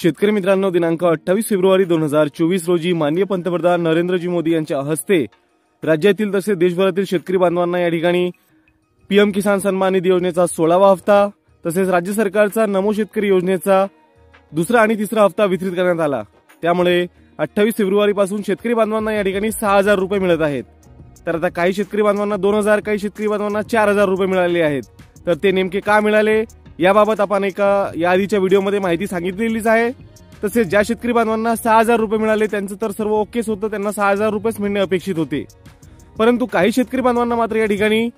शेतकरी मित्रांनो, दिनांक 28 फेब्रुवारी 2024 रोजी माननीय पंतप्रधान नरेंद्रजी मोदी यांच्या हस्ते राज्यातील तसेच देशभरातील शेतकरी बांधवांना या ठिकाणी पीएम किसान सन्मान निधी योजनेचा 16वा हप्ता तसेच राज्य सरकारचा नमो शेतकरी योजनेचा दुसरा आणि तिसरा हप्ता वितरित करण्यात आला। त्यामुळे 28 फेब्रुवारी पासून शेतकरी बांधवांना या ठिकाणी 6000 रुपये मिळत आहेत। तर आता काही शेतकरी बांधवांना 2000, काही शेतकरी बांधवांना 4000 रुपये मिळाले आहेत। तर ते नेमके का मिळाले याबाबत आपण या आधीच्या व्हिडिओमध्ये माहिती सांगितलेलीच आहे। तसेच ज्या शेतकरी बांधवांना 6000 रुपये मिळाले त्यांचं तर सर्व ओकेच होतं, त्यांना 6000 रुपयेच मिळणे अपेक्षित होते। परंतु काही शेतकरी बांधवांना मात्र या ठिकाणी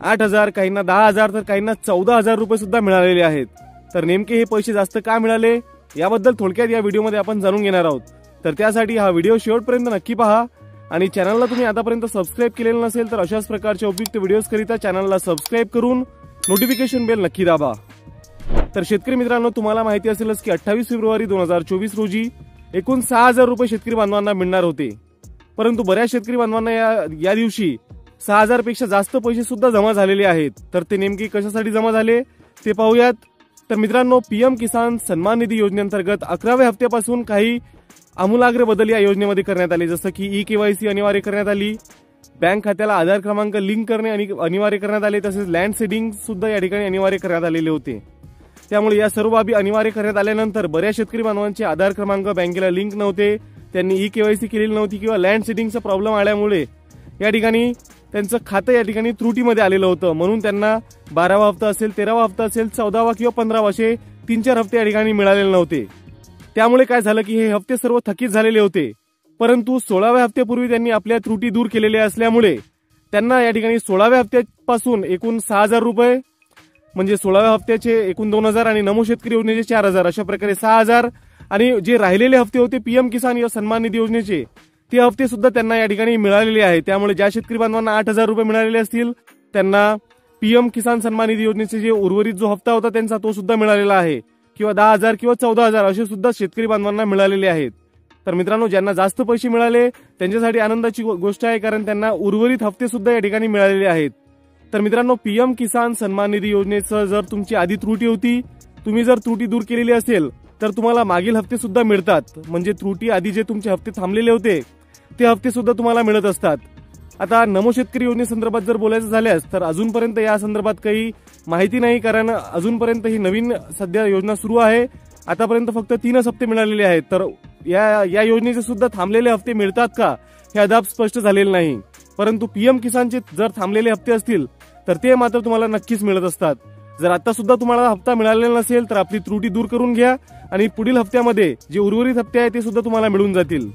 8000, काहींना 10000 तर काहींना 14000 रुपये सुद्धा मिळालेले आहेत। तर नेमके हे पैसे जास्त का मिळाले याबद्दल थोडक्यात या व्हिडिओमध्ये आपण जाणून घेणार आहोत। तर त्यासाठी हा व्हिडिओ शेवटपर्यंत नक्की पहा आणि चॅनलला तुम्ही आतापर्यंत सबस्क्राइब केलेलं नसेल तर अशाच प्रकारच्या उपयुक्त व्हिडिओज करिता चॅनलला सबस्क्राइब करून नोटिफिकेशन बेल नक्की दाबा। तर शेतकरी मित्रांनो, तुम्हाला माहिती असेलच की 28 फेब्रुवारी 2024 रोजी एकूण 6000 रुपये शेतकरी बांधवांना मिळणार होते। परंतु बऱ्याच शेतकरी बांधवांना या दिवशी 6000 पेक्षा जास्त पैसे सुद्धा जमा झालेले आहेत। तर ते नेमके कशासाठी जमा झाले ते पाहूयात। तर मित्रांनो, पीएम किसान सन्मान निधी योजनेअंतर्गत 11व्या हप्त्यापासून काही आमूलाग्र बदल या योजनेमध्ये करण्यात आले, जसं की ई-केवायसी अनिवार्य करण्यात आली, बँक खात्याला आधार क्रमांक लिंक करणे अनिवार्य करण्यात आले, तसेच लँड सीडिंग सुद्धा या ठिकाणी अनिवार्य करण्यात आलेले होते। त्यामुळे या सर्व बाबी अनिवार्य करण्यात आल्यानंतर बऱ्याच शेतकरी बांधवांचे आधार क्रमांक बँकेला लिंक नव्हते, त्यांनी ई-केवायसी केलेली नव्हती किंवा लँड सीडिंगचा प्रॉब्लेम आल्यामुळे या ठिकाणी त्यांचं खातं या ठिकाणी त्रुटीमध्ये आलेलं होतं। म्हणून त्यांना 12वा हप्ता असेल, 13वा हप्ता असेल, 14वा किंवा 15वा असे 3-4 हप्ते या ठिकाणी मिळालेले नव्हते। त्यामुळे काय झालं की हे हप्ते सर्व थकीत झालेले होते। परंतु 16व्या हप्त्यापूर्वी त्यांनी आपल्या त्रुटी दूर केलेल्या असल्यामुळे त्यांना या ठिकाणी 16व्या हप्त्यापासून एकूण 6000 रुपये म्हणजे 16व्या हप्त्याचे एकूण 2000 आणि नमो शेतकरी योजनेचे 4000 अशा प्रकारे 6000 आणि जे राहिलेले हप्ते होते पीएम किसान या सन्मान निधी योजनेचे ते हप्ते सुद्धा त्यांना या ठिकाणी मिळालेले आहेत। त्यामुळे ज्या शेतकरी बांधवांना 8000 रुपये मिळालेले असतील त्यांना पीएम किसान सन्मान निधी योजनेचे जे उर्वरित जो हप्ता होता त्यांचा तो सुद्धा मिळालेला आहे, किंवा 10000 किंवा 14000 असे सुद्धा शेतकरी बांधवांना मिळालेले आहेत। तर मित्रांनो, ज्यांना जास्त पैसे मिळाले त्यांच्यासाठी आनंदाची गोष्ट आहे, कारण त्यांना उर्वरित हप्ते सुद्धा या ठिकाणी मिळालेले आहेत। तर मित्रांनो, पीएम किसान सन्मान निधी योजनेचं जर तुमची आधी त्रुटी होती, तुम्ही जर त्रुटी दूर केलेली असेल तर तुम्हाला मागील हप्ते सुद्धा मिळतात। म्हणजे त्रुटी आधी जे तुमचे हप्ते थांबलेले होते ते हप्ते सुद्धा तुम्हाला मिळत असतात। आता नमो शेतकरी योजनेसंदर्भात जर बोलायचं झाल्यास तर अजूनपर्यंत या संदर्भात काही माहिती नाही, कारण अजूनपर्यंत ही नवीन सध्या योजना सुरू आहे। आतापर्यंत फक्त 3 हप्ते मिळालेले आहेत। तर या योजनेचे सुद्धा थांबलेले हप्ते मिळतात का हे अद्याप स्पष्ट झालेले नाही। परंतु पीएम किसानचे जर थांबलेले हप्ते असतील तर ते मात्र तुम्हाला नक्कीच मिळत असतात। जर आता सुद्धा तुम्हाला हप्ता मिळालेला नसेल तर आपली त्रुटी दूर करून घ्या आणि पुढील हप्त्यामध्ये जे उर्वरित हप्ते आहेत ते सुद्धा तुम्हाला मिळून जातील।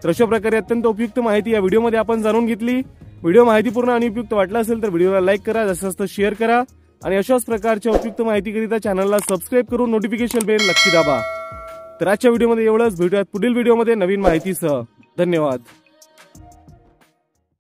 तर अशा प्रकारे अत्यंत उपयुक्त माहिती या व्हिडिओमध्ये आपण जाणून घेतली। व्हिडिओ माहितीपूर्ण आणि उपयुक्त वाटला असेल तर व्हिडिओला लाईक करा, जास्तीत जास्त शेअर करा आणि अशाच प्रकारच्या उपयुक्त माहितीकरिता चॅनलला सबस्क्राइब करून नोटिफिकेशन बेल नक्की दाबा। तर आजच्या व्हिडिओमध्ये एवढंच, भेटूयात पुढील व्हिडिओमध्ये नवीन माहितीसह। धन्यवाद।